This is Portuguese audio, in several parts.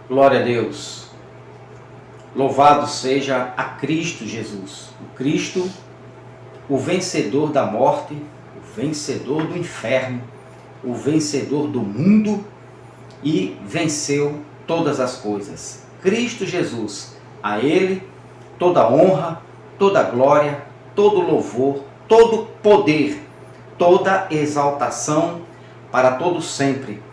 Glória a Deus. Louvado seja a Cristo Jesus. O Cristo, o vencedor da morte, o vencedor do inferno, o vencedor do mundo e venceu todas as coisas. Cristo Jesus, a Ele toda honra, toda glória, todo louvor, todo poder, toda exaltação para todo sempre.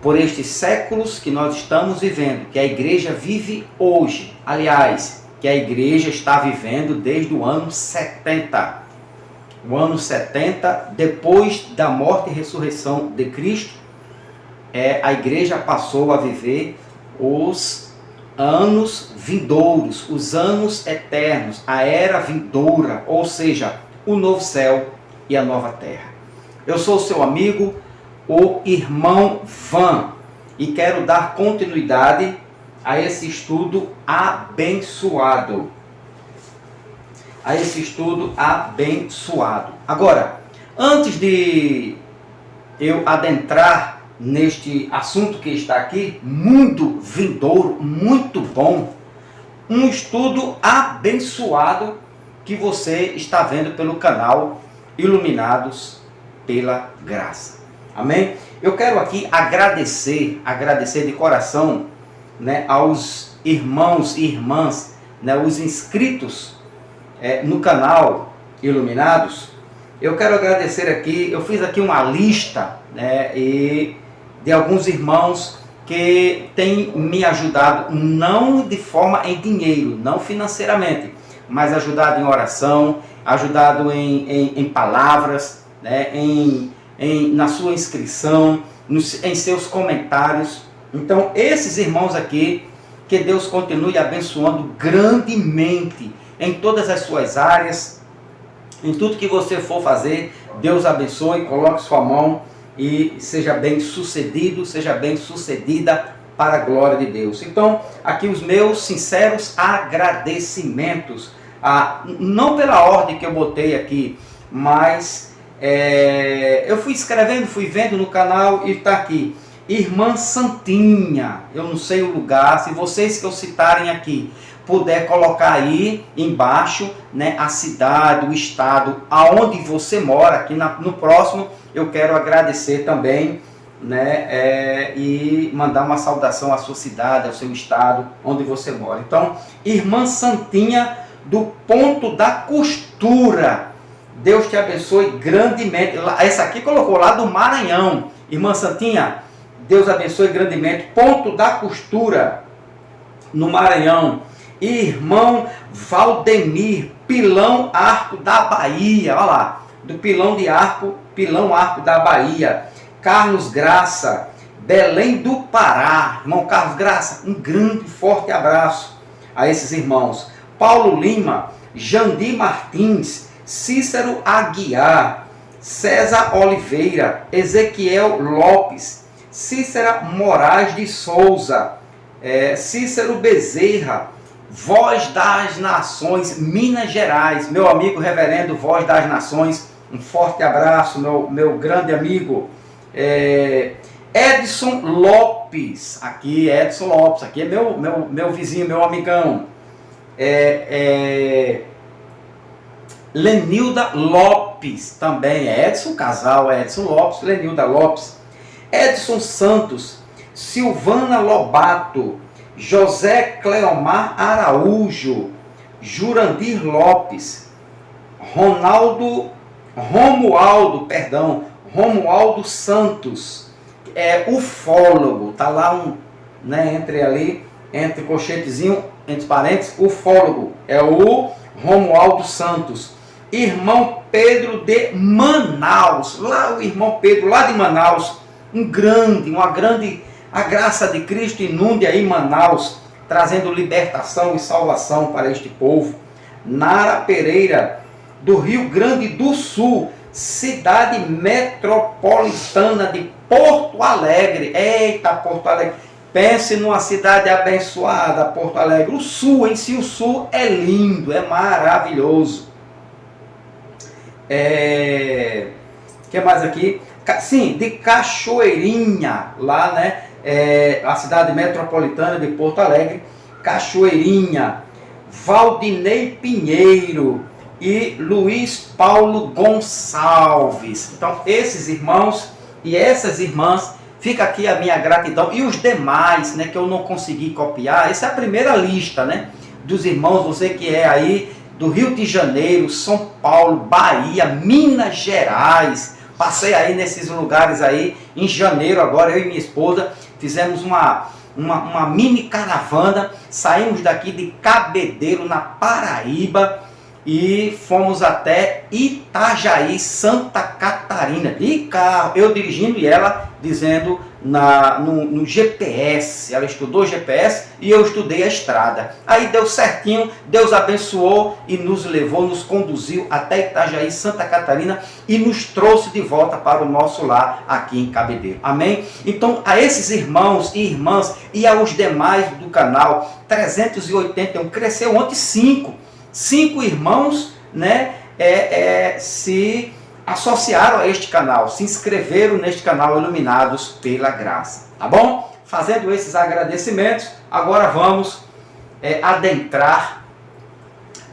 Por estes séculos que nós estamos vivendo, que a igreja vive hoje, aliás, que a igreja está vivendo desde o ano 70. O ano 70, depois da morte e ressurreição de Cristo, a igreja passou a viver os anos vindouros, os anos eternos, a era vindoura, ou seja, o novo céu e a nova terra. Eu sou seu amigo, o irmão Van, e quero dar continuidade a esse estudo abençoado. Agora, antes de eu adentrar neste assunto que está aqui, muito vindouro, muito bom, um estudo abençoado que você está vendo pelo canal Iluminados pela Graça. Amém? Eu quero aqui agradecer de coração, né, aos irmãos e irmãs, né, os inscritos no canal Iluminados. Eu quero agradecer aqui, eu fiz aqui uma lista, né, de alguns irmãos que têm me ajudado, não de forma em dinheiro, não financeiramente, mas ajudado em oração, ajudado em palavras, né, na sua inscrição, em seus comentários. Então, esses irmãos aqui, que Deus continue abençoando grandemente em todas as suas áreas, em tudo que você for fazer. Deus abençoe, coloque sua mão e seja bem sucedido, seja bem sucedida para a glória de Deus. Então, aqui os meus sinceros agradecimentos, não pela ordem que eu botei aqui, mas eu fui escrevendo, fui vendo no canal e está aqui. Irmã Santinha, eu não sei o lugar, se vocês que eu citarem aqui puder colocar aí embaixo, né, a cidade, o estado, aonde você mora, aqui no próximo, eu quero agradecer também, né, e mandar uma saudação à sua cidade, ao seu estado, onde você mora. Então, Irmã Santinha do Ponto da Costura, Deus te abençoe grandemente. Essa aqui colocou lá do Maranhão. Irmã Santinha, Deus abençoe grandemente. Ponto da Costura, no Maranhão. Irmão Valdemir, Pilão Arco da Bahia. Olha lá, do Pilão Arco da Bahia. Carlos Graça, Belém do Pará. Irmão Carlos Graça, um grande forte abraço a esses irmãos. Paulo Lima, Jandir Martins, Cícero Aguiar, César Oliveira, Ezequiel Lopes, Cícera Moraes de Souza, Cícero Bezerra, Voz das Nações, Minas Gerais, meu amigo reverendo Voz das Nações, um forte abraço, meu grande amigo. Edson Lopes, aqui é meu vizinho, meu amigão. Lenilda Lopes, também Edson, casal Edson Lopes, Lenilda Lopes, Edson Santos, Silvana Lobato, José Cleomar Araújo, Jurandir Lopes, Romualdo Santos, ufólogo, tá lá né, entre colchetezinho, entre parênteses, ufólogo, é o Romualdo Santos. Irmão Pedro de Manaus, lá o irmão Pedro, lá de Manaus, a graça de Cristo inunde aí Manaus, trazendo libertação e salvação para este povo. Nara Pereira, do Rio Grande do Sul, cidade metropolitana de Porto Alegre. Eita, Porto Alegre, pense numa cidade abençoada, Porto Alegre. O Sul, em si, o Sul é lindo, é maravilhoso. Que mais aqui? Sim, de Cachoeirinha, lá, né? a cidade metropolitana de Porto Alegre, Cachoeirinha, Valdinei Pinheiro e Luiz Paulo Gonçalves. Então, esses irmãos e essas irmãs, fica aqui a minha gratidão. E os demais, né, que eu não consegui copiar, essa é a primeira lista, né, dos irmãos, você que é aí do Rio de Janeiro, São Paulo, Bahia, Minas Gerais. Passei aí nesses lugares aí, em janeiro agora, eu e minha esposa fizemos uma mini caravana, saímos daqui de Cabedelo, na Paraíba, e fomos até Itajaí, Santa Catarina, de carro, eu dirigindo e ela dizendo no GPS. Ela estudou GPS e eu estudei a estrada. Aí deu certinho, Deus abençoou e nos levou, nos conduziu até Itajaí, Santa Catarina, e nos trouxe de volta para o nosso lar aqui em Cabedelo. Amém? Então, a esses irmãos e irmãs e aos demais do canal 381, cresceu ontem 5 irmãos, né, se associaram a este canal, se inscreveram neste canal Iluminados pela Graça, tá bom? Fazendo esses agradecimentos, agora vamos adentrar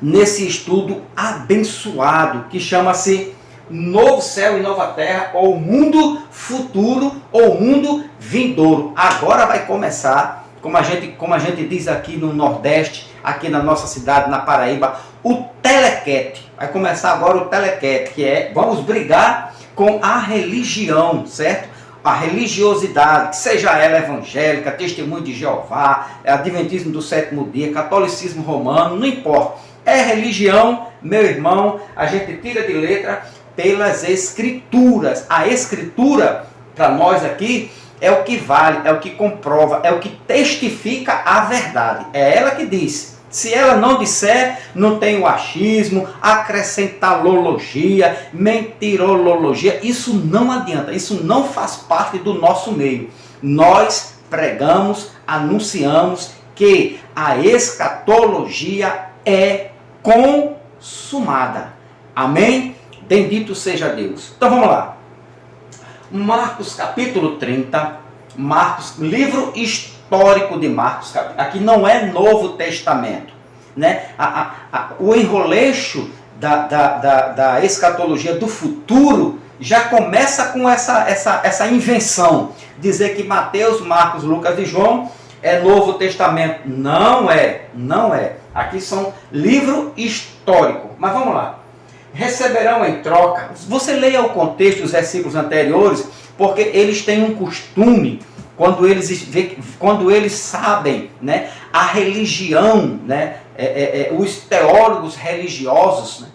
nesse estudo abençoado que chama-se Novo Céu e Nova Terra, ou Mundo Futuro, ou Mundo Vindouro. Agora vai começar, como a gente diz aqui no Nordeste, aqui na nossa cidade, na Paraíba, o telequete. Vai começar agora o telequete, que é, vamos brigar com a religião, certo? A religiosidade, seja ela evangélica, Testemunho de Jeová, Adventismo do Sétimo Dia, Catolicismo Romano, não importa. É religião, meu irmão, a gente tira de letra pelas Escrituras. A Escritura, para nós aqui, é o que vale, é o que comprova, é o que testifica a verdade. É ela que diz. Se ela não disser, não tem o achismo, acrescentalologia, mentirologia. Isso não adianta, isso não faz parte do nosso meio. Nós pregamos, anunciamos que a escatologia é consumada. Amém? Bendito seja Deus. Então vamos lá. Marcos capítulo 30, Marcos, livro histórico de Marcos, aqui não é Novo Testamento, né? O enroleixo da escatologia do futuro já começa com essa invenção, dizer que Mateus, Marcos, Lucas e João é Novo Testamento. Não é. Aqui são livro histórico. Mas vamos lá. Receberão em troca. Você leia o contexto dos versículos anteriores, porque eles têm um costume, quando eles sabem, né, a religião, né, os teólogos religiosos,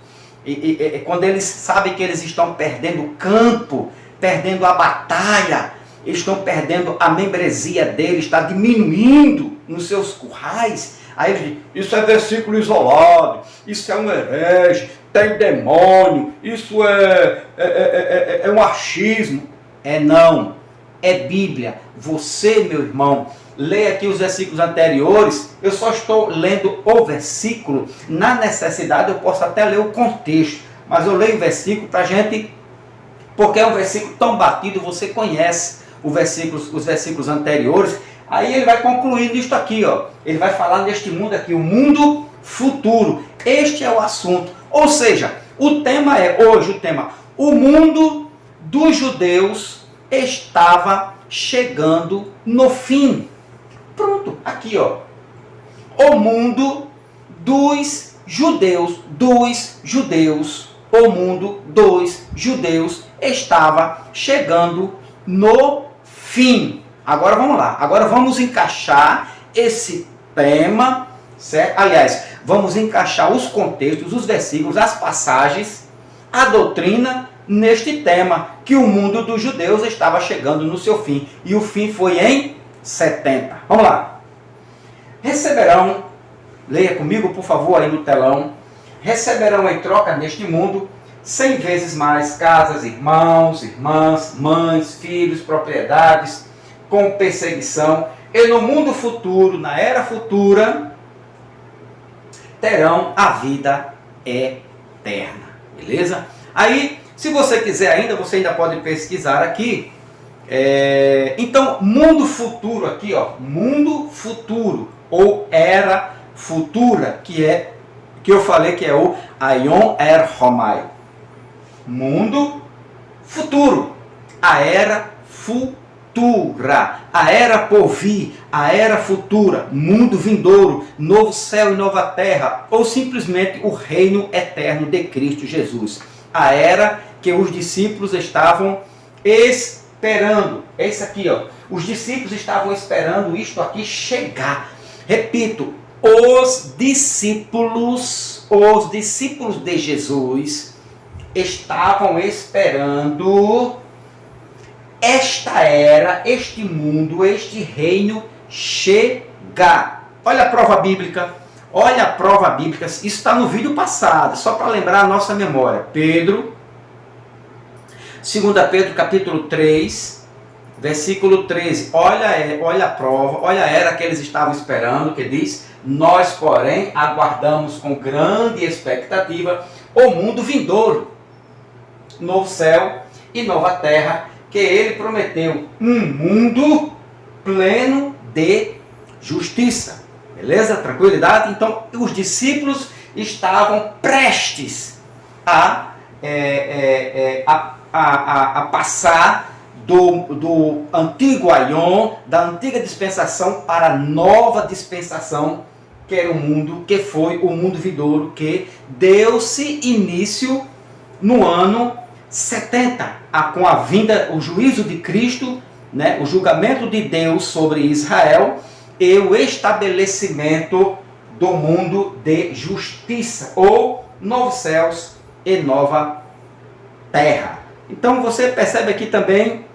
né, quando eles sabem que eles estão perdendo o campo, perdendo a batalha, eles estão perdendo a membresia deles, está diminuindo nos seus currais. Aí eles dizem, isso é versículo isolado, isso é um herege, tem demônio, isso é um achismo. Não, é Bíblia. Você, meu irmão, leia aqui os versículos anteriores. Eu só estou lendo o versículo. Na necessidade eu posso até ler o contexto, mas eu leio o versículo para a gente, porque é um versículo tão batido, você conhece os versículos anteriores. Aí ele vai concluir nisto aqui, ó. Ele vai falar neste mundo aqui, o mundo futuro. Este é o assunto. Ou seja, o tema o mundo dos judeus estava chegando no fim. Pronto, aqui, ó. O mundo dos judeus, o mundo dos judeus estava chegando no fim. Agora vamos lá, agora vamos encaixar esse tema, certo? Aliás, vamos encaixar os contextos, os versículos, as passagens, a doutrina neste tema, que o mundo dos judeus estava chegando no seu fim. E o fim foi em 70. Vamos lá. Receberão, leia comigo por favor aí no telão, receberão em troca neste mundo 100 vezes mais casas, irmãos, irmãs, mães, filhos, propriedades, com perseguição, e no mundo futuro, na era futura, terão a vida eterna. Beleza? Aí, se você quiser ainda, você ainda pode pesquisar aqui, Então, mundo futuro aqui, ó, mundo futuro, ou era futura, que eu falei que é o Aion Er Homai. Mundo futuro, a era futura, a era por vir, a era futura, mundo vindouro, novo céu e nova terra, ou simplesmente o reino eterno de Cristo Jesus. A era que os discípulos estavam esperando. É isso aqui, ó. Os discípulos estavam esperando isto aqui chegar. Repito, os discípulos de Jesus estavam esperando esta era, este mundo, este reino chegar. Olha a prova bíblica. Olha a prova bíblica. Isso está no vídeo passado, só para lembrar a nossa memória. 2 Pedro capítulo 3, versículo 13. Olha a prova, olha a era que eles estavam esperando, que diz: nós, porém, aguardamos com grande expectativa o mundo vindouro, novo céu e nova terra, que ele prometeu, um mundo pleno de justiça. Beleza? Tranquilidade? Então, os discípulos estavam prestes a passar do antigo Aion, da antiga dispensação, para a nova dispensação, que era o mundo, que foi o mundo vindouro, que deu-se início no ano 70, com a vinda, o juízo de Cristo, né, o julgamento de Deus sobre Israel e o estabelecimento do mundo de justiça, ou novos céus e nova terra. Então você percebe aqui também,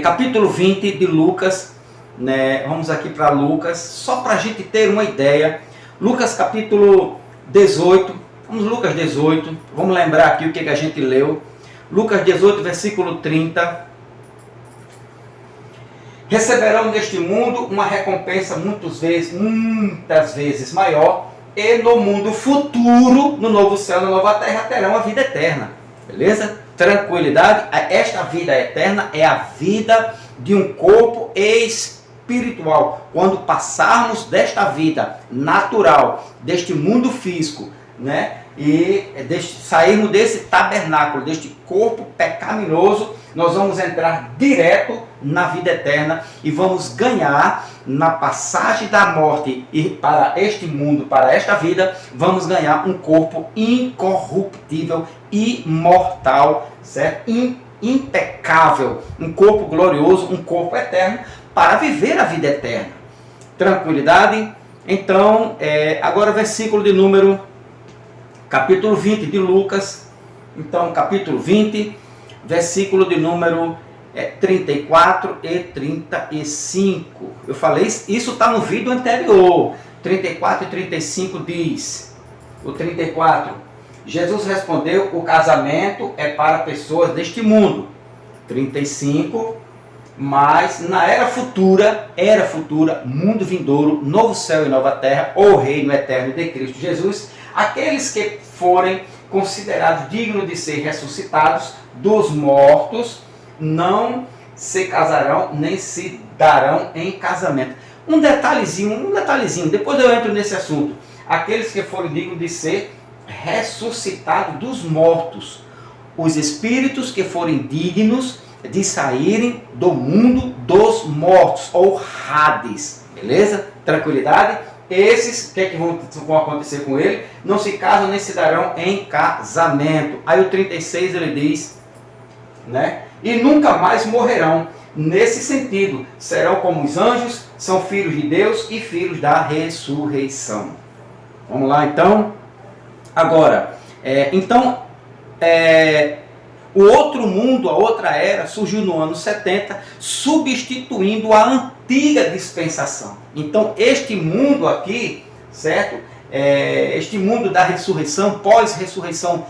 capítulo 20 de Lucas, né, vamos aqui para Lucas, só para a gente ter uma ideia. Lucas capítulo 18, vamos Lucas 18, vamos lembrar aqui o que a gente leu. Lucas 18, versículo 30. Receberão neste mundo uma recompensa muitas vezes maior, e no mundo futuro, no novo céu e na nova terra, terão a vida eterna. Beleza? Tranquilidade. Esta vida eterna é a vida de um corpo espiritual. Quando passarmos desta vida natural, deste mundo físico, né, e sairmos desse tabernáculo, deste corpo pecaminoso, nós vamos entrar direto na vida eterna e vamos ganhar, na passagem da morte e para este mundo, para esta vida, vamos ganhar um corpo incorruptível, imortal, certo? Impecável, um corpo glorioso, um corpo eterno, para viver a vida eterna. Tranquilidade? Então, agora versículo de número, capítulo 20 de Lucas. Então, capítulo 20, versículo de número 34 e 35. Eu falei, isso está no vídeo anterior. 34 e 35 diz, o 34, Jesus respondeu: o casamento é para pessoas deste mundo. 35, mas na era futura, mundo vindouro, novo céu e nova terra, ou reino eterno de Cristo Jesus, aqueles que forem considerados dignos de ser ressuscitados dos mortos não se casarão nem se darão em casamento. Um detalhezinho, depois eu entro nesse assunto. Aqueles que forem dignos de ser ressuscitados dos mortos, os espíritos que forem dignos de saírem do mundo dos mortos, ou Hades, beleza? Tranquilidade? Esses, o que é que vão acontecer com ele? Não se casam nem se darão em casamento. Aí o 36 ele diz, né? E nunca mais morrerão. Nesse sentido, serão como os anjos, são filhos de Deus e filhos da ressurreição. Vamos lá então? Agora, o outro mundo, a outra era, surgiu no ano 70, substituindo a antiga dispensação. Então, este mundo aqui, certo? Este mundo da ressurreição, pós-ressurreição,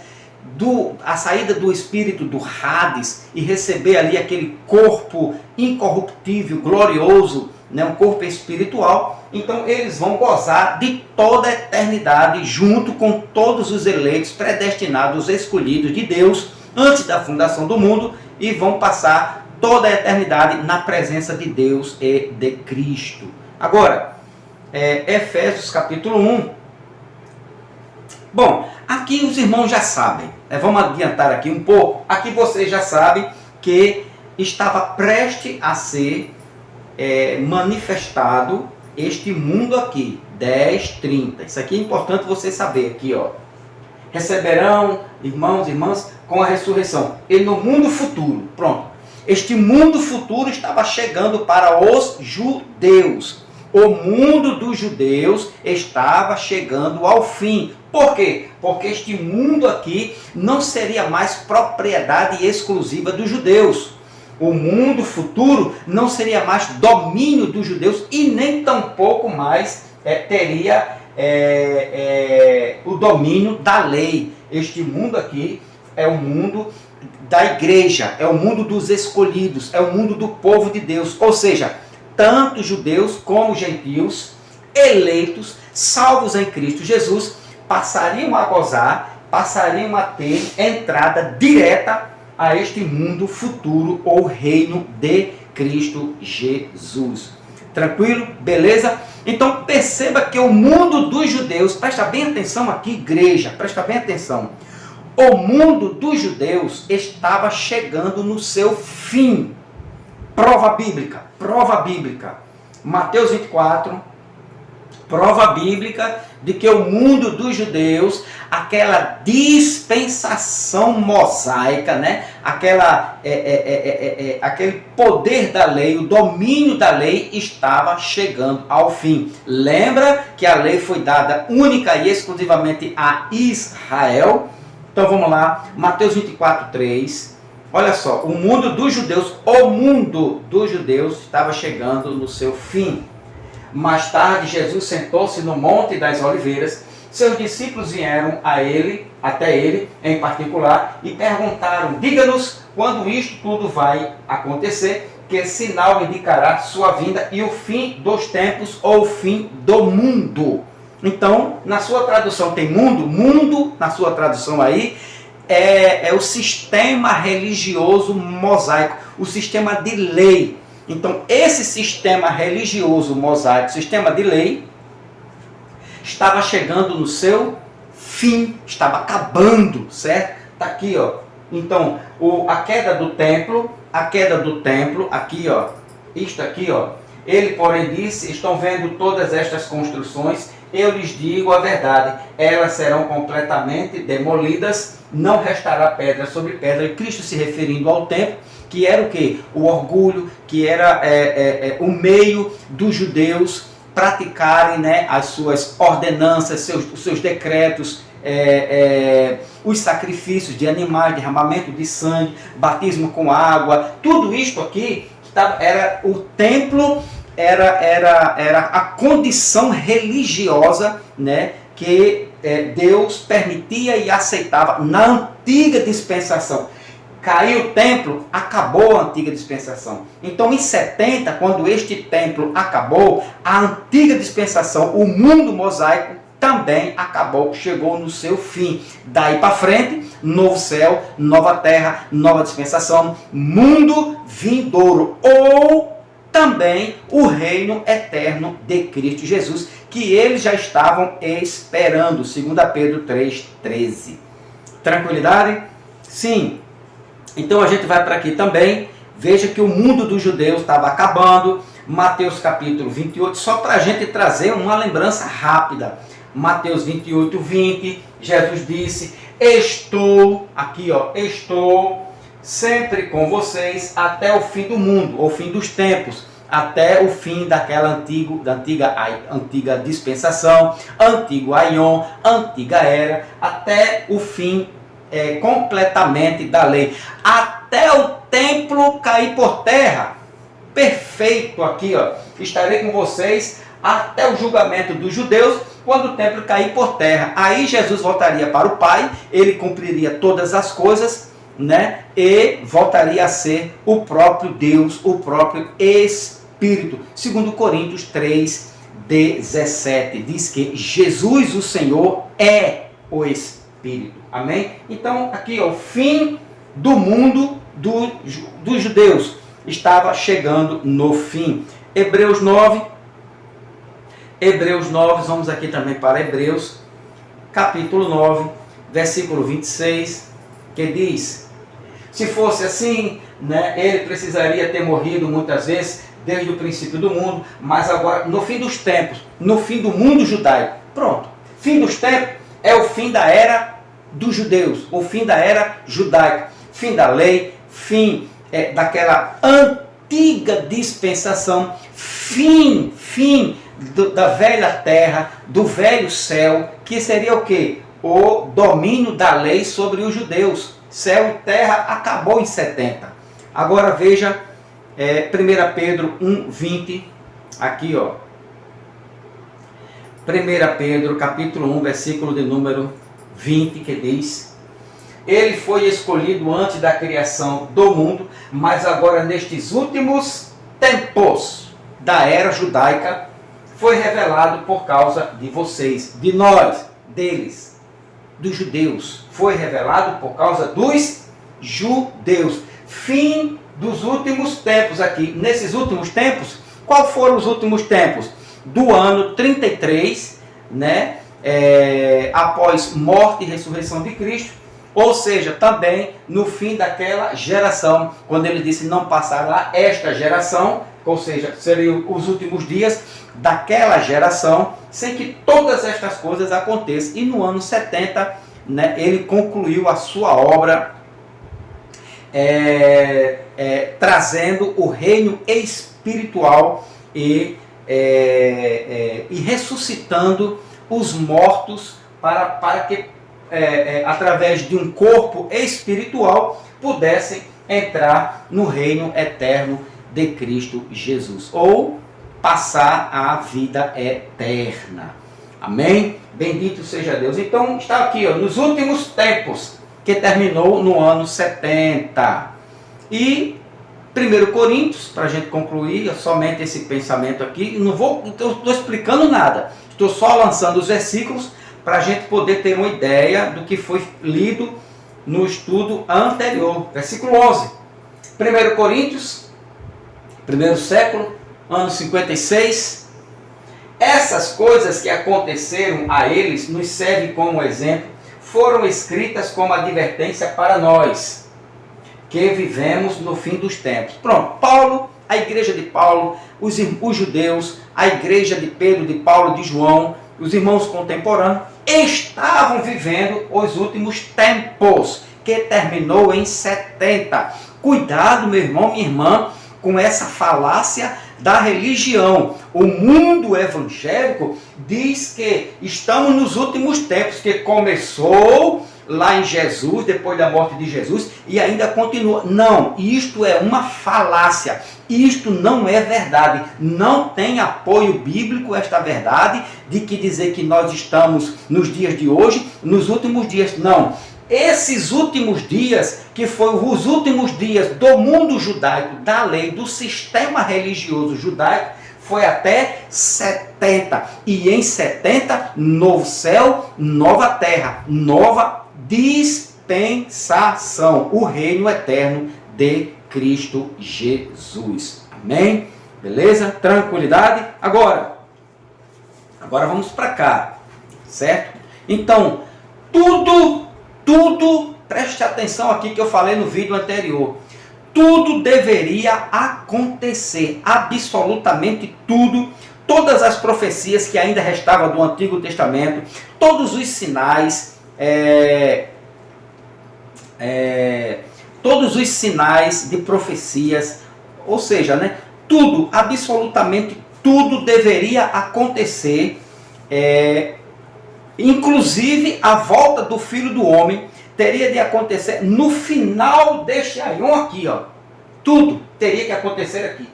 a saída do espírito do Hades e receber ali aquele corpo incorruptível, glorioso, né, um corpo espiritual. Então eles vão gozar de toda a eternidade junto com todos os eleitos, predestinados, escolhidos de Deus antes da fundação do mundo, e vão passar toda a eternidade na presença de Deus e de Cristo. Agora, Efésios capítulo 1. Bom, aqui os irmãos já sabem, vamos adiantar aqui um pouco. Aqui vocês já sabem que estava prestes a ser manifestado este mundo aqui, 10:30. Isso aqui é importante você saber aqui, ó. Receberão, irmãos e irmãs, com a ressurreição. E no mundo futuro, pronto. Este mundo futuro estava chegando para os judeus. O mundo dos judeus estava chegando ao fim. Por quê? Porque este mundo aqui não seria mais propriedade exclusiva dos judeus. O mundo futuro não seria mais domínio dos judeus e nem tampouco mais teria o domínio da lei. Este mundo aqui é o mundo da igreja, é o mundo dos escolhidos, é o mundo do povo de Deus. Ou seja, tanto judeus como gentios, eleitos, salvos em Cristo Jesus, passariam a gozar, passariam a ter entrada direta a este mundo futuro ou reino de Cristo Jesus. Tranquilo? Beleza? Então perceba que o mundo dos judeus, presta bem atenção aqui, igreja, presta bem atenção. O mundo dos judeus estava chegando no seu fim. Prova bíblica, prova bíblica. Mateus 24, prova bíblica de que o mundo dos judeus, aquela dispensação mosaica, né? Aquele poder da lei, o domínio da lei estava chegando ao fim. Lembra que a lei foi dada única e exclusivamente a Israel? Então vamos lá, Mateus 24, 3. Olha só, o mundo dos judeus estava chegando no seu fim. Mais tarde, Jesus sentou-se no Monte das Oliveiras. Seus discípulos vieram até ele em particular, e perguntaram: diga-nos quando isto tudo vai acontecer, que sinal indicará sua vinda e o fim dos tempos ou o fim do mundo. Então, na sua tradução tem mundo, na sua tradução aí, é o sistema religioso mosaico, o sistema de lei. Então, esse sistema religioso mosaico, sistema de lei, estava chegando no seu fim, estava acabando, certo? Está aqui, ó. Então, a queda do templo, aqui, ó, isto aqui, ó. Ele, porém, disse: estão vendo todas estas construções? Eu lhes digo a verdade, elas serão completamente demolidas, não restará pedra sobre pedra. E Cristo se referindo ao templo, que era o quê? O orgulho, que era o meio dos judeus praticarem, né, as suas ordenanças, os seus decretos, os sacrifícios de animais, derramamento de sangue, batismo com água. Tudo isto aqui era o templo, era a condição religiosa, né, que Deus permitia e aceitava na antiga dispensação. Caiu o templo, acabou a antiga dispensação. Então, em 70, quando este templo acabou, a antiga dispensação, o mundo mosaico, também acabou, chegou no seu fim. Daí para frente, novo céu, nova terra, nova dispensação, mundo vindouro, ou também o reino eterno de Cristo Jesus, que eles já estavam esperando, 2 Pedro 3,13. Tranquilidade? Sim. Então a gente vai para aqui também, veja que o mundo dos judeus estava acabando, Mateus capítulo 28, só para a gente trazer uma lembrança rápida. Mateus 28, 20, Jesus disse: estou, aqui ó, estou sempre com vocês até o fim do mundo, ou fim dos tempos, até o fim daquela antiga dispensação, antigo aion, antiga era, até o fim completamente da lei, até o templo cair por terra. Perfeito aqui, ó. Estarei com vocês até o julgamento dos judeus, quando o templo cair por terra. Aí Jesus voltaria para o Pai, ele cumpriria todas as coisas, né? E voltaria a ser o próprio Deus, o próprio Espírito. Segundo Coríntios 3:17, diz que Jesus, o Senhor, é o Espírito. Amém? Então, aqui, ó, o fim do mundo dos judeus. estava chegando no fim. Hebreus 9, vamos aqui também para Hebreus, capítulo 9, versículo 26, que diz: se fosse assim, né, ele precisaria ter morrido muitas vezes, desde o princípio do mundo, mas agora, no fim dos tempos, no fim do mundo judaico, pronto, fim dos tempos é o fim da era dos judeus, o fim da era judaica, fim da lei, fim daquela antiga dispensação, fim da velha terra, do velho céu, que seria o quê? O domínio da lei sobre os judeus. Céu e terra acabou em 70. Agora veja 1 Pedro 1:20, aqui ó. 1 Pedro capítulo 1, versículo de número 20, que diz: ele foi escolhido antes da criação do mundo, mas agora nestes últimos tempos da era judaica, foi revelado por causa de vocês, de nós, deles, dos judeus. Foi revelado por causa dos judeus. Fim dos últimos tempos aqui. Nesses últimos tempos, qual foram os últimos tempos? Do ano 33, né? Após morte e ressurreição de Cristo, ou seja, também no fim daquela geração, quando ele disse não passará esta geração, ou seja, seriam os últimos dias daquela geração, sem que todas estas coisas aconteçam. E no ano 70, né, ele concluiu a sua obra, trazendo o reino espiritual e ressuscitando os mortos para que, através de um corpo espiritual, pudessem entrar no reino eterno de Cristo Jesus, ou passar a vida eterna. Amém? Bendito seja Deus. Então está aqui, ó, nos últimos tempos, que terminou no ano 70. E 1 Coríntios, para a gente concluir, somente esse pensamento aqui, não estou explicando nada, estou só lançando os versículos para a gente poder ter uma ideia do que foi lido no estudo anterior. Versículo 11. 1 Coríntios, primeiro século, ano 56. Essas coisas que aconteceram a eles nos servem como exemplo, foram escritas como advertência para nós, que vivemos no fim dos tempos. Pronto, Paulo, a igreja de Paulo, os judeus, a igreja de Pedro, de Paulo, de João, os irmãos contemporâneos, estavam vivendo os últimos tempos, que terminou em 70. Cuidado, meu irmão, minha irmã, com essa falácia da religião. O mundo evangélico diz que estamos nos últimos tempos, que começou lá em Jesus, depois da morte de Jesus, e ainda continua. Não, isto é uma falácia. Isto não é verdade. Não tem apoio bíblico esta verdade de que dizer que nós estamos nos dias de hoje, nos últimos dias. Não. Esses últimos dias, que foram os últimos dias do mundo judaico, da lei, do sistema religioso judaico, foi até 70. E em 70, novo céu, nova terra, nova dispensação, o reino eterno de Cristo Jesus. Amém? Beleza? Tranquilidade? Agora vamos para cá, certo? Então, tudo, preste atenção aqui que eu falei no vídeo anterior. Tudo deveria acontecer, absolutamente tudo, todas as profecias que ainda restavam do Antigo Testamento, todos os sinais, todos os sinais de profecias, ou seja, né, tudo, absolutamente tudo deveria acontecer, inclusive a volta do Filho do Homem teria de acontecer no final deste aion aqui, ó. Tudo teria que acontecer aqui.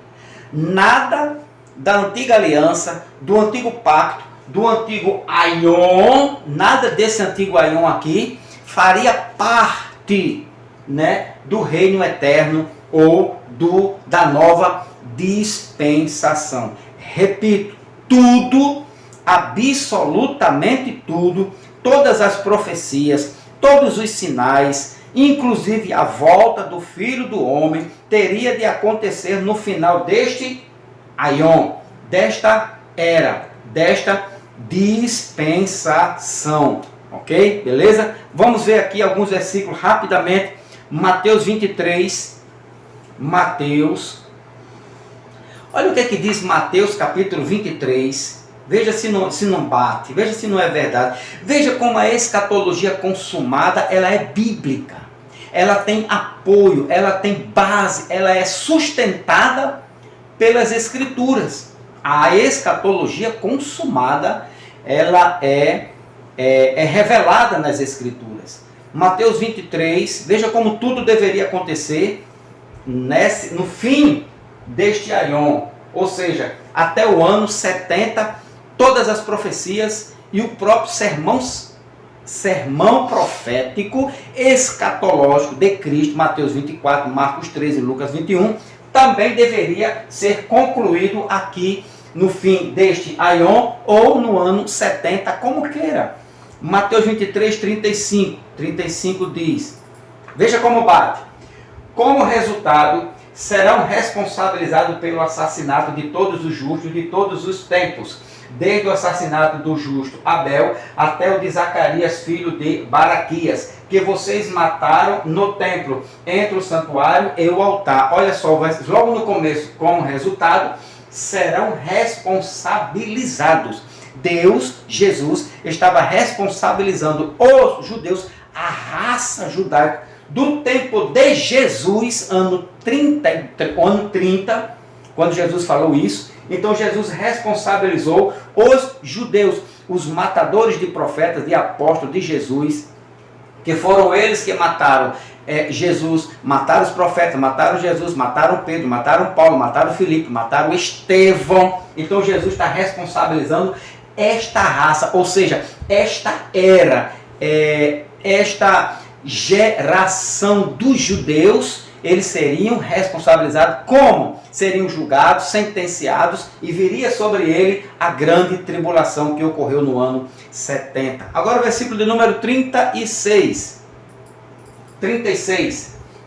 Nada da antiga aliança, do antigo pacto, do antigo aion, nada desse antigo aion aqui faria parte, né, do reino eterno ou da nova dispensação. Repito, tudo, absolutamente tudo, todas as profecias, todos os sinais, inclusive a volta do Filho do Homem, teria de acontecer no final deste aion, desta era, desta dispensação. Ok? Beleza? Vamos ver aqui alguns versículos rapidamente. Mateus 23. Mateus. Olha o que diz Mateus capítulo 23. Veja se não bate. Veja se não é verdade. Veja como a escatologia consumada, ela é bíblica. Ela tem apoio, ela tem base, ela é sustentada pelas Escrituras. A escatologia consumada, ela é revelada nas Escrituras. Mateus 23, veja como tudo deveria acontecer no fim deste aion, ou seja, até o ano 70, todas as profecias e o próprio sermão profético escatológico de Cristo, Mateus 24, Marcos 13 e Lucas 21, também deveria ser concluído aqui no fim deste aion ou no ano 70, como queira. Mateus 23, 35 diz, veja como bate. Como resultado, serão responsabilizados pelo assassinato de todos os justos de todos os tempos, desde o assassinato do justo Abel até o de Zacarias, filho de Baraquias, que vocês mataram no templo, entre o santuário e o altar. Olha só, logo no começo, como resultado, serão responsabilizados. Deus, Jesus, estava responsabilizando os judeus, a raça judaica, do tempo de Jesus, ano 30, quando Jesus falou isso. Então Jesus responsabilizou os judeus, os matadores de profetas, de apóstolos de Jesus, que foram eles que mataram Jesus, mataram os profetas, mataram Jesus, mataram Pedro, mataram Paulo, mataram Filipe, mataram Estevão. Então Jesus está responsabilizando esta raça, ou seja, esta era, esta geração dos judeus, eles seriam responsabilizados. Como? Seriam julgados, sentenciados, e viria sobre ele a grande tribulação que ocorreu no ano 70. Agora o versículo de número 36.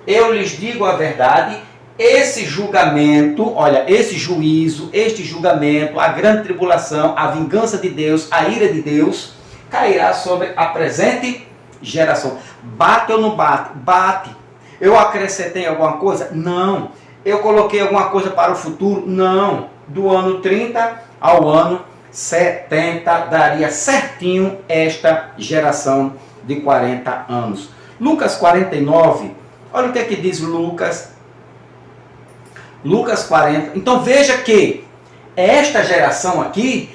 Eu lhes digo a verdade, esse julgamento, olha, esse juízo, este julgamento, a grande tribulação, a vingança de Deus, a ira de Deus, cairá sobre a presente geração. Bate ou não bate? Bate. Eu acrescentei alguma coisa? Não. Eu coloquei alguma coisa para o futuro? Não. Do ano 30 ao ano 70 daria certinho esta geração de 40 anos. Lucas 49, olha o que diz Lucas 40. Então veja que esta geração aqui,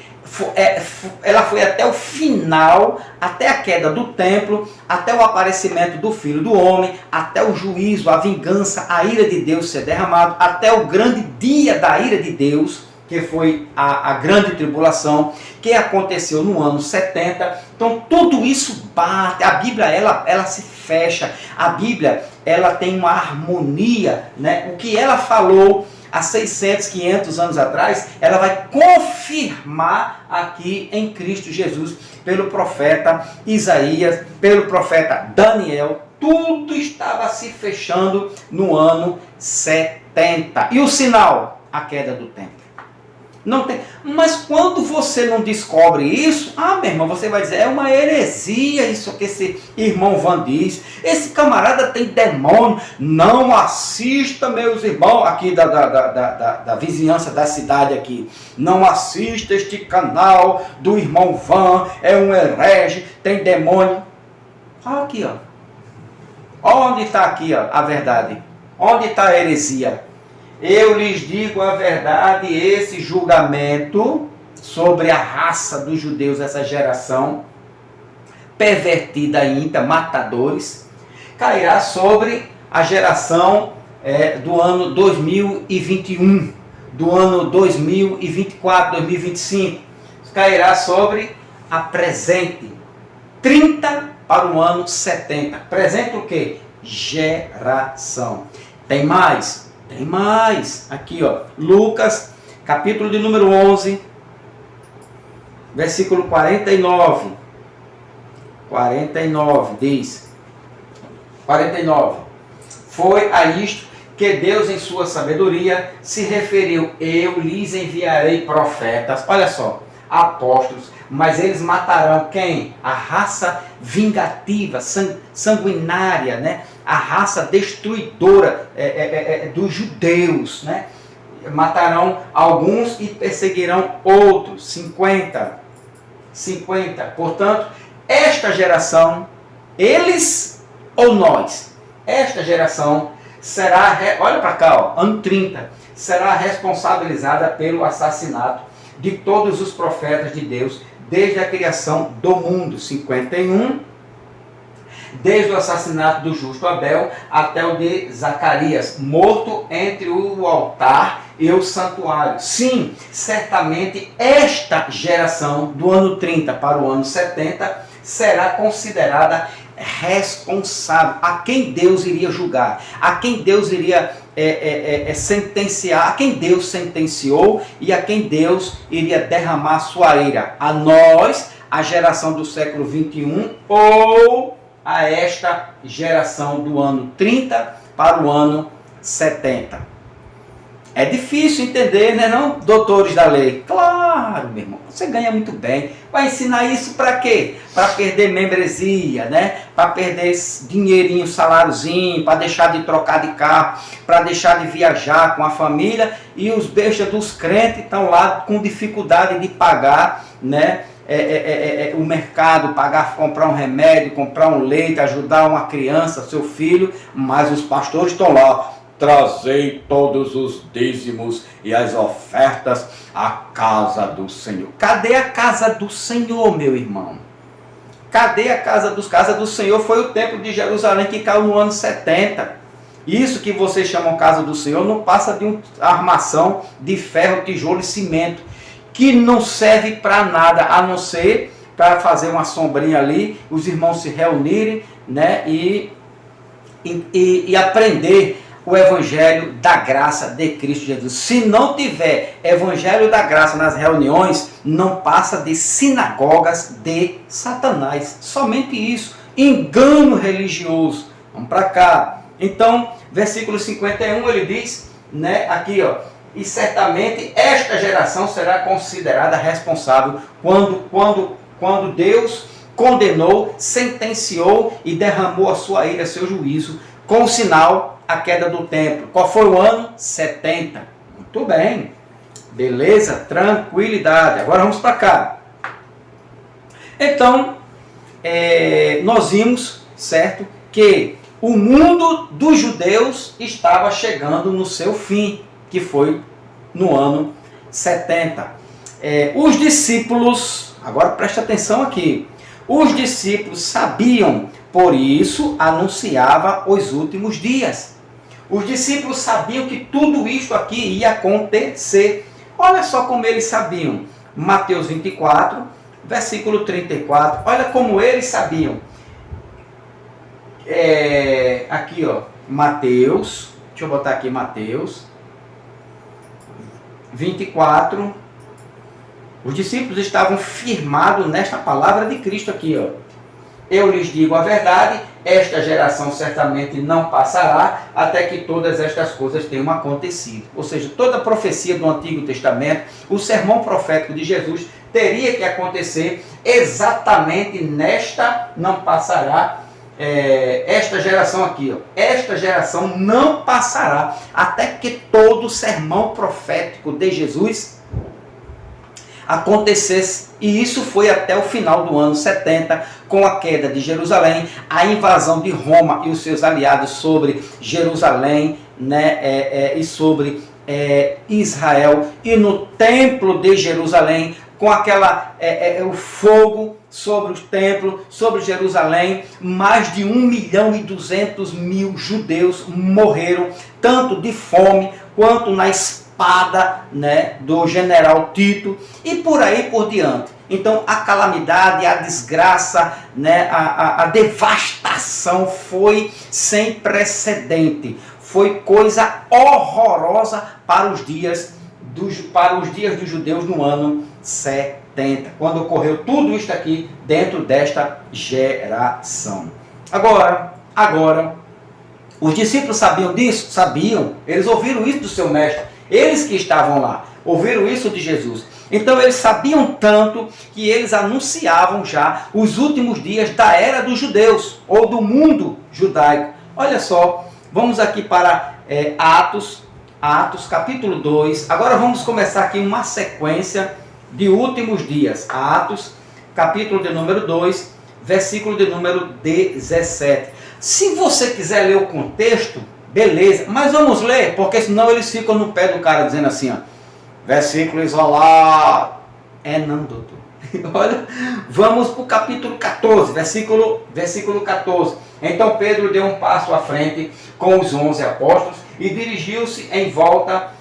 ela foi até o final, até a queda do templo, até o aparecimento do Filho do Homem, até o juízo, a vingança, a ira de Deus ser derramado, até o grande dia da ira de Deus, que foi a grande tribulação, que aconteceu no ano 70. Então tudo isso bate, a Bíblia ela se fecha, a Bíblia ela tem uma harmonia, né? O que ela falou há 600, 500 anos atrás, ela vai confirmar aqui em Cristo Jesus, pelo profeta Isaías, pelo profeta Daniel. Tudo estava se fechando no ano 70. E o sinal? A queda do templo. Não tem. Mas quando você não descobre isso, meu irmão, você vai dizer, é uma heresia isso que esse irmão Van diz. Esse camarada tem demônio. Não assista, meus irmãos, aqui da vizinhança da cidade aqui. Não assista este canal do irmão Van, é um herege, tem demônio. Olha aqui, ó. Onde está aqui, ó, a verdade? Onde está a heresia? Eu lhes digo a verdade, esse julgamento sobre a raça dos judeus, essa geração pervertida ímpia, matadores, cairá sobre a geração do ano 2021, do ano 2024, 2025. Cairá sobre a presente, 30 para o ano 70. Presente o quê? Geração. Tem mais? Tem mais. Aqui, ó. Lucas, capítulo de número 11, versículo 49. 49 diz: 49. Foi a isto que Deus, em sua sabedoria, se referiu: eu lhes enviarei profetas, olha só, apóstolos, mas eles matarão quem? A raça vingativa, sanguinária, né? A raça destruidora dos judeus, né? Matarão alguns e perseguirão outros, 50. Portanto, esta geração, eles ou nós, esta geração será, olha para cá, ó, ano 30, será responsabilizada pelo assassinato de todos os profetas de Deus, desde a criação do mundo, 51, desde o assassinato do justo Abel até o de Zacarias, morto entre o altar e o santuário. Sim, certamente esta geração do ano 30 para o ano 70 será considerada responsável, a quem Deus iria julgar, a quem Deus iria sentenciar, a quem Deus sentenciou e a quem Deus iria derramar sua ira. A nós, a geração do século 21, ou a esta geração do ano 30 para o ano 70. É difícil entender, né, não, doutores da lei? Claro, meu irmão, você ganha muito bem. Vai ensinar isso para quê? Para perder membresia, né? Para perder dinheirinho, saláriozinho, para deixar de trocar de carro, para deixar de viajar com a família, e os bestas dos crentes estão lá com dificuldade de pagar, né? O mercado, comprar um remédio, comprar um leite, ajudar uma criança, seu filho, mas os pastores estão lá: trazei todos os dízimos e as ofertas à casa do Senhor. Cadê a casa do Senhor, meu irmão? Cadê a casa do Senhor? Foi o templo de Jerusalém que caiu no ano 70. Isso que vocês chamam casa do Senhor não passa de uma armação de ferro, tijolo e cimento, que não serve para nada, a não ser para fazer uma sombrinha ali, os irmãos se reunirem, né, e aprender o evangelho da graça de Cristo Jesus. Se não tiver evangelho da graça nas reuniões, não passa de sinagogas de Satanás. Somente isso. Engano religioso. Vamos para cá. Então, versículo 51, ele diz, né, aqui, ó: e certamente esta geração será considerada responsável quando Deus condenou, sentenciou e derramou a sua ira, seu juízo, com o sinal, a queda do templo. Qual foi o ano? 70. Muito bem. Beleza? Tranquilidade. Agora vamos para cá. Então, nós vimos, certo, que o mundo dos judeus estava chegando no seu fim, que foi no ano 70. Os discípulos, agora preste atenção aqui, os discípulos sabiam, por isso anunciava os últimos dias. Os discípulos sabiam que tudo isto aqui ia acontecer. Olha só como eles sabiam. Mateus 24, versículo 34. Olha como eles sabiam. Aqui, ó, Mateus, deixa eu botar aqui Mateus 24. Os discípulos estavam firmados nesta palavra de Cristo aqui, ó. Eu lhes digo a verdade, esta geração certamente não passará até que todas estas coisas tenham acontecido. Ou seja, toda a profecia do Antigo Testamento, o sermão profético de Jesus, teria que acontecer exatamente nesta, não passará, esta geração aqui, ó. Esta geração não passará até que todo o sermão profético de Jesus acontecesse, e isso foi até o final do ano 70, com a queda de Jerusalém, a invasão de Roma e os seus aliados sobre Jerusalém, né, e sobre Israel, e no templo de Jerusalém, com o fogo sobre o templo, sobre Jerusalém, mais de 1.200.000 judeus morreram, tanto de fome quanto na espada, né, do general Tito, e por aí por diante. Então a calamidade, a desgraça, né, a devastação foi sem precedente. Foi coisa horrorosa para os dias dos judeus no ano 70, quando ocorreu tudo isso aqui dentro desta geração. Agora, Os discípulos sabiam disso? Sabiam. Eles ouviram isso do seu mestre. Eles que estavam lá, ouviram isso de Jesus. Então eles sabiam tanto que eles anunciavam já os últimos dias da era dos judeus, ou do mundo judaico. Olha só, vamos aqui para Atos capítulo 2. Agora vamos começar aqui uma sequência de últimos dias. Atos capítulo de número 2, versículo de número 17. Se você quiser ler o contexto, beleza, mas vamos ler, porque senão eles ficam no pé do cara dizendo assim, ó, versículo isolado. Não, doutor. Olha, vamos para o capítulo 14, versículo 14. Então Pedro deu um passo à frente com os 11 apóstolos e dirigiu-se em volta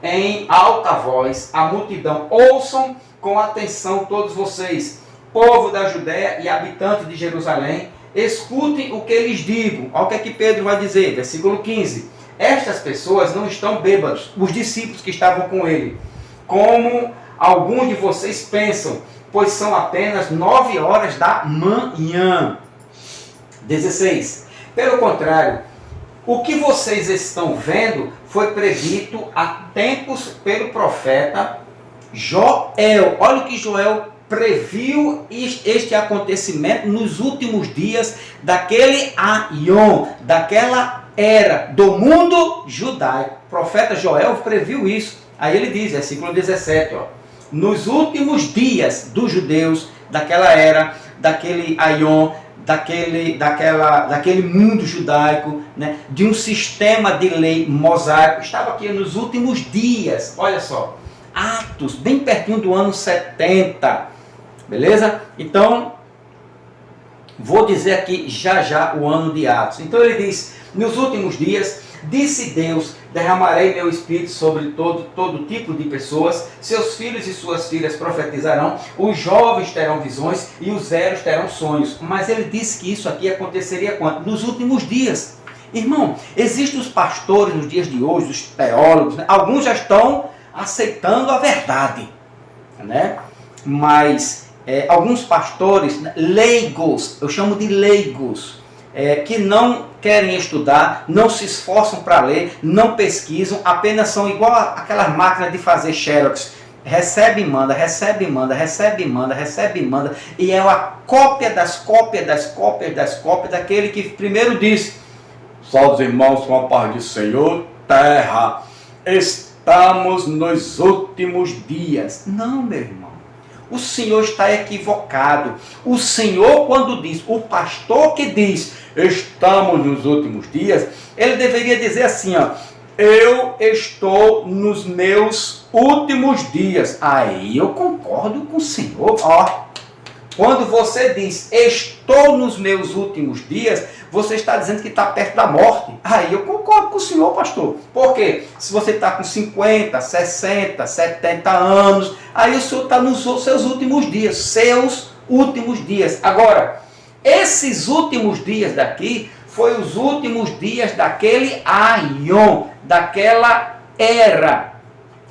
em alta voz à multidão. Ouçam com atenção todos vocês, povo da Judéia e habitantes de Jerusalém, escutem o que lhes digo. Olha o que Pedro vai dizer, versículo 15. Estas pessoas não estão bêbados, os discípulos que estavam com ele, como alguns de vocês pensam, pois são apenas 9 horas da manhã. 16. Pelo contrário, o que vocês estão vendo foi predito há tempos pelo profeta Joel. Olha o que Joel previu este acontecimento nos últimos dias daquele aion, daquela era do mundo judaico. O profeta Joel previu isso. Aí ele diz, versículo 17, ó, nos últimos dias dos judeus, daquela era, daquele aion, daquele mundo judaico, né, de um sistema de lei mosaico, estava aqui nos últimos dias, olha só, Atos, bem pertinho do ano 70, beleza? Então, vou dizer aqui já o ano de Atos. Então ele diz, nos últimos dias, disse Deus, derramarei meu espírito sobre todo tipo de pessoas, seus filhos e suas filhas profetizarão, os jovens terão visões e os velhos terão sonhos. Mas ele disse que isso aqui aconteceria quando? Nos últimos dias. Irmão, existem os pastores nos dias de hoje, os teólogos, né? Alguns já estão aceitando a verdade, né? Mas alguns pastores, né, leigos, eu chamo de leigos, que não querem estudar, não se esforçam para ler, não pesquisam, apenas são igual aquelas máquinas de fazer xerox. Recebe e manda, recebe e manda, recebe e manda, recebe e manda. E é a cópia das cópias das cópias das cópias daquele que primeiro diz, salve irmãos com a paz do Senhor, terra, estamos nos últimos dias. Não, meu irmão. O Senhor está equivocado. O Senhor, quando diz, o pastor que diz, estamos nos últimos dias, ele deveria dizer assim, ó, eu estou nos meus últimos dias. Aí eu concordo com o Senhor. Ó, quando você diz, estou nos meus últimos dias, você está dizendo que está perto da morte. Aí eu concordo com o senhor, pastor. Por quê? Se você está com 50, 60, 70 anos, aí o senhor está nos seus últimos dias. Seus últimos dias. Agora, esses últimos dias daqui, foi os últimos dias daquele aion, daquela era,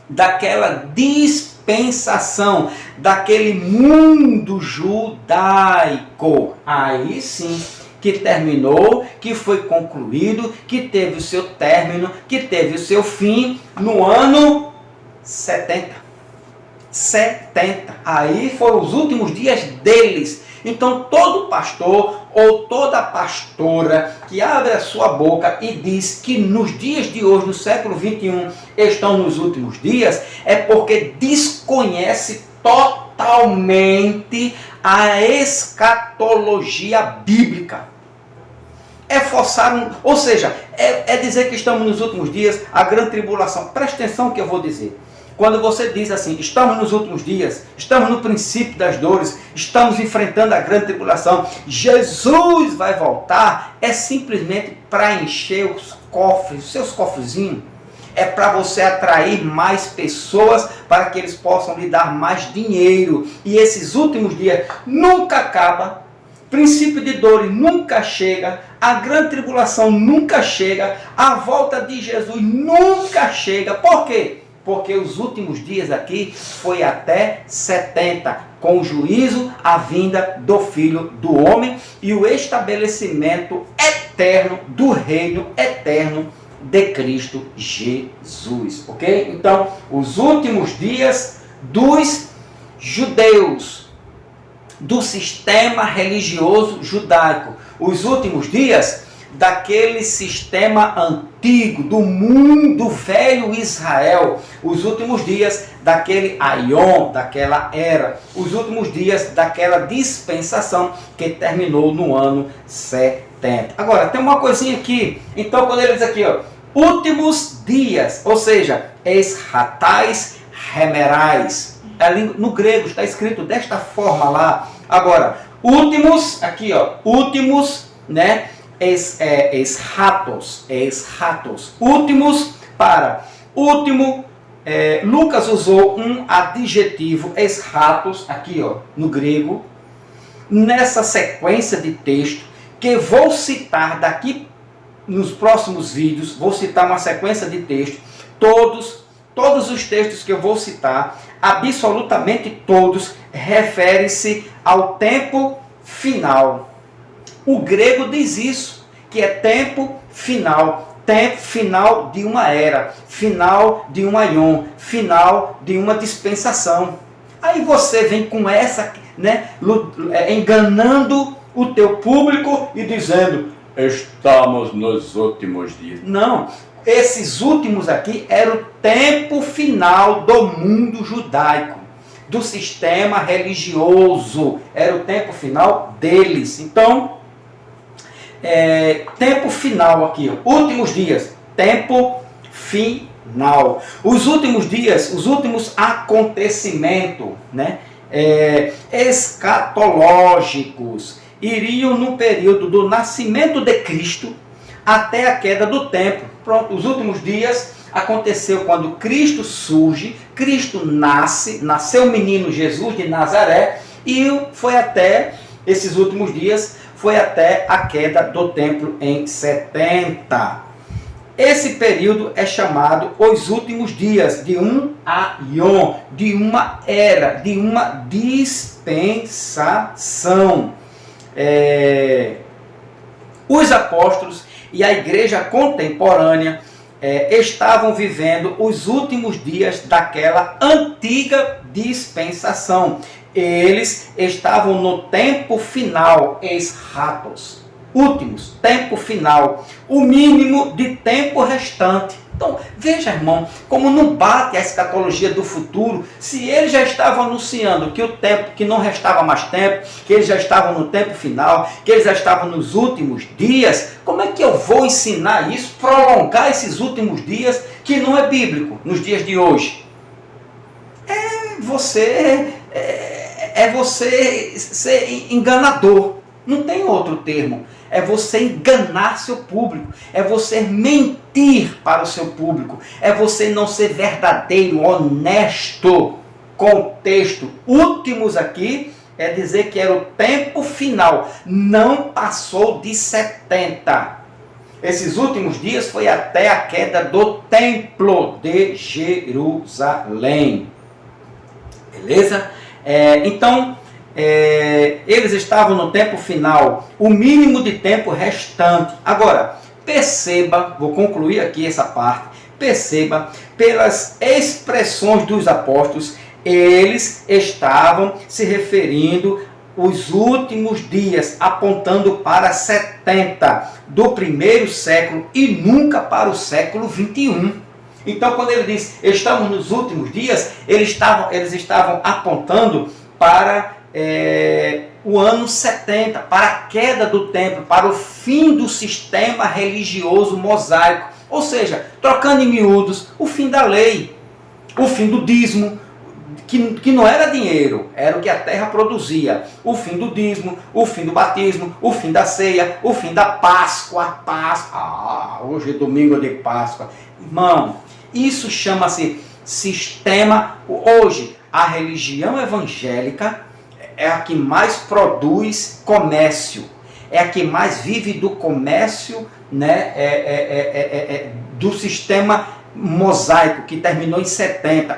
daquela dispensação, daquele mundo judaico. Aí sim, que terminou, que foi concluído, que teve o seu término, que teve o seu fim no ano 70. 70. Aí foram os últimos dias deles. Então todo pastor ou toda pastora que abre a sua boca e diz que nos dias de hoje, no século 21, estão nos últimos dias, é porque desconhece totalmente a escatologia bíblica. É forçar, ou seja, é dizer que estamos nos últimos dias, a grande tribulação. Preste atenção no que eu vou dizer. Quando você diz assim, estamos nos últimos dias, estamos no princípio das dores, estamos enfrentando a grande tribulação, Jesus vai voltar, é simplesmente para encher os cofres, os seus cofrezinhos. É para você atrair mais pessoas, para que eles possam lhe dar mais dinheiro. E esses últimos dias nunca acaba, princípio de dores nunca chega, a grande tribulação nunca chega, a volta de Jesus nunca chega. Por quê? Porque os últimos dias aqui foi até 70, com o juízo, a vinda do Filho do Homem e o estabelecimento eterno eterno do reino eterno de Cristo Jesus, ok? Então, os últimos dias dos judeus, do sistema religioso judaico, os últimos dias daquele sistema antigo, do mundo velho Israel, os últimos dias daquele aion, daquela era, os últimos dias daquela dispensação que terminou no ano 70. Agora, tem uma coisinha aqui, então quando ele diz aqui, ó, últimos dias, ou seja, eschatais hemerais, no grego está escrito desta forma lá. Agora, últimos, aqui ó, últimos, né, eschatos, últimos para último. Lucas usou um adjetivo eschatos, aqui ó, no grego, nessa sequência de texto, que vou citar daqui nos próximos vídeos. Vou citar uma sequência de textos, todos os textos que eu vou citar, absolutamente todos, referem-se ao tempo final. O grego diz isso, que é tempo final de uma era, final de um aion, final de uma dispensação. Aí você vem com essa, né, enganando o teu público e dizendo, estamos nos últimos dias. Não, esses últimos aqui era o tempo final do mundo judaico, do sistema religioso, era o tempo final deles. Então, tempo final aqui, ó, últimos dias, tempo final. Os últimos dias, os últimos acontecimentos, né, escatológicos, iriam no período do nascimento de Cristo até a queda do templo. Pronto, os últimos dias aconteceu quando Cristo surge, Cristo nasceu o menino Jesus de Nazaré, e foi até esses últimos dias, foi até a queda do templo em 70. Esse período é chamado os últimos dias de um aion, de uma era, de uma dispensação. Os apóstolos e a igreja contemporânea estavam vivendo os últimos dias daquela antiga dispensação. Eles estavam no tempo final, eschatos, últimos, tempo final, o mínimo de tempo restante. Então, veja, irmão, como não bate a escatologia do futuro, se ele já estava anunciando que o tempo, que não restava mais tempo, que eles já estavam no tempo final, que eles já estavam nos últimos dias, como é que eu vou ensinar isso, prolongar esses últimos dias, que não é bíblico, nos dias de hoje? Você ser enganador, não tem outro termo. É você enganar seu público, é você mentir para o seu público, é você não ser verdadeiro, honesto com o texto. Últimos aqui é dizer que era o tempo final, não passou de 70. Esses últimos dias foi até a queda do templo de Jerusalém. Beleza? Então, eles estavam no tempo final, o mínimo de tempo restante. Agora, perceba, vou concluir aqui essa parte, perceba, pelas expressões dos apóstolos, eles estavam se referindo os últimos dias, apontando para 70 do primeiro século e nunca para o século 21. Então, quando ele diz, estamos nos últimos dias, eles estavam apontando para o ano 70, para a queda do templo, para o fim do sistema religioso mosaico. Ou seja, trocando em miúdos, o fim da lei, o fim do dízimo, que não era dinheiro, era o que a terra produzia. O fim do dízimo, o fim do batismo, o fim da ceia, o fim da Páscoa. Hoje é domingo de Páscoa. Irmão, isso chama-se sistema. Hoje, a religião evangélica é a que mais produz comércio, é a que mais vive do comércio, né, do sistema mosaico, que terminou em 70.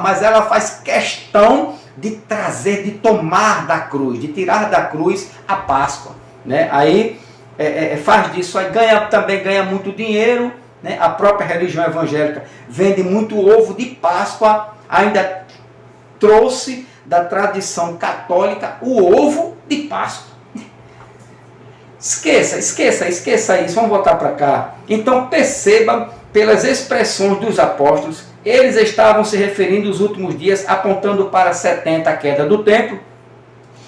Mas ela faz questão de trazer, de tomar da cruz, de tirar da cruz a Páscoa, né? Aí faz disso, aí também ganha muito dinheiro, né? A própria religião evangélica vende muito ovo de Páscoa, ainda trouxe da tradição católica o ovo de Páscoa. Esqueça isso, vamos voltar para cá. Então perceba pelas expressões dos apóstolos, eles estavam se referindo aos últimos dias, apontando para 70, a queda do templo,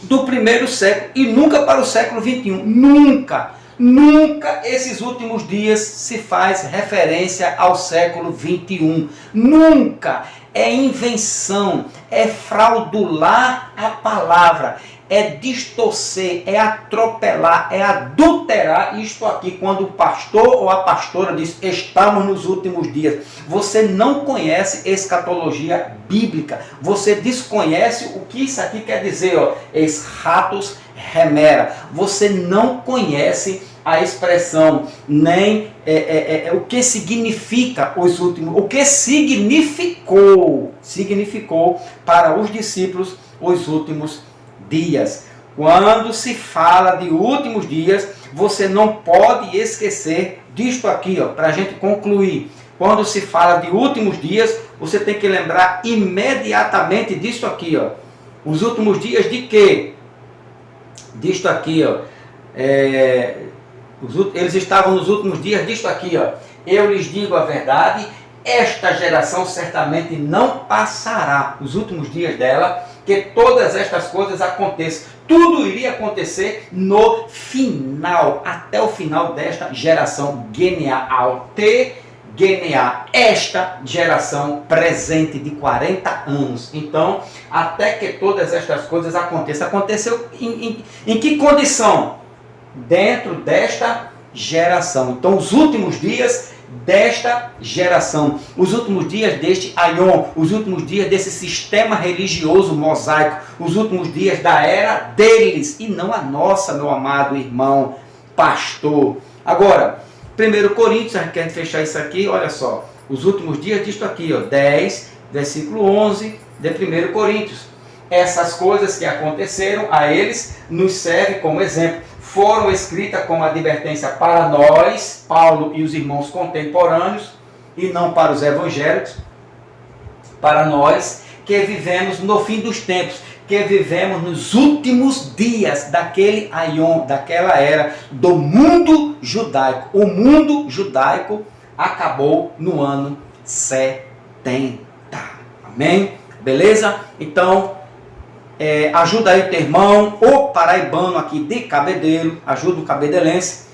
do primeiro século, e nunca para o século 21. Nunca esses últimos dias se faz referência ao século 21. Nunca. É invenção, é fraudular a palavra, é distorcer, é atropelar, é adulterar isto aqui. Quando o pastor ou a pastora diz, estamos nos últimos dias, você não conhece escatologia bíblica, você desconhece o que isso aqui quer dizer, ó, ex ratos remera. Você não conhece a expressão, nem o que significa os últimos, o que significou para os discípulos os últimos dias. Quando se fala de últimos dias, você não pode esquecer disto aqui, ó, para a gente concluir. Quando se fala de últimos dias, você tem que lembrar imediatamente disto aqui, ó. Os últimos dias de quê? Disto aqui, ó. Eles estavam nos últimos dias disto aqui, ó. Eu lhes digo a verdade, esta geração certamente não passará os últimos dias dela, que todas estas coisas aconteçam. Tudo iria acontecer no final, até o final desta geração, esta geração presente de 40 anos. Então, até que todas estas coisas aconteçam. Aconteceu em que condição? Dentro desta geração. Então, os últimos dias desta geração, os últimos dias deste aion, os últimos dias desse sistema religioso mosaico, os últimos dias da era deles, e não a nossa, meu amado irmão pastor. Agora, 1 Coríntios, a gente quer fechar isso aqui, olha só, os últimos dias disto aqui, ó, 10, versículo 11 de 1 Coríntios. Essas coisas que aconteceram a eles nos servem como exemplo. Foram escritas como advertência para nós, Paulo e os irmãos contemporâneos, e não para os evangélicos, para nós que vivemos no fim dos tempos, que vivemos nos últimos dias daquele aion, daquela era do mundo judaico. O mundo judaico acabou no ano 70. Amém? Beleza? Então, ajuda aí o teu irmão, o paraibano aqui de Cabedelo, ajuda o cabedelense.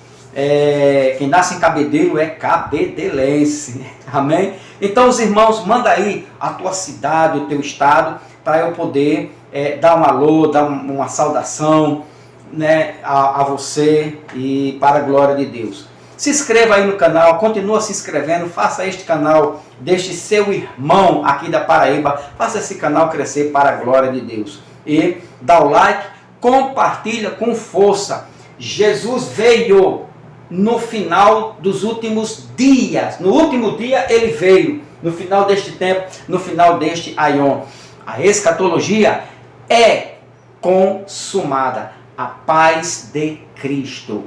Quem nasce em Cabedelo é cabedelense. Amém? Então, os irmãos, manda aí a tua cidade, o teu estado, para eu poder dar um alô, dar uma saudação, né, a você e para a glória de Deus. Se inscreva aí no canal, continua se inscrevendo, faça este canal, deixe seu irmão aqui da Paraíba, faça esse canal crescer para a glória de Deus. E dá o like, compartilha com força. Jesus veio no final dos últimos dias. No último dia ele veio, no final deste tempo, no final deste aion. A escatologia é consumada. A paz de Cristo.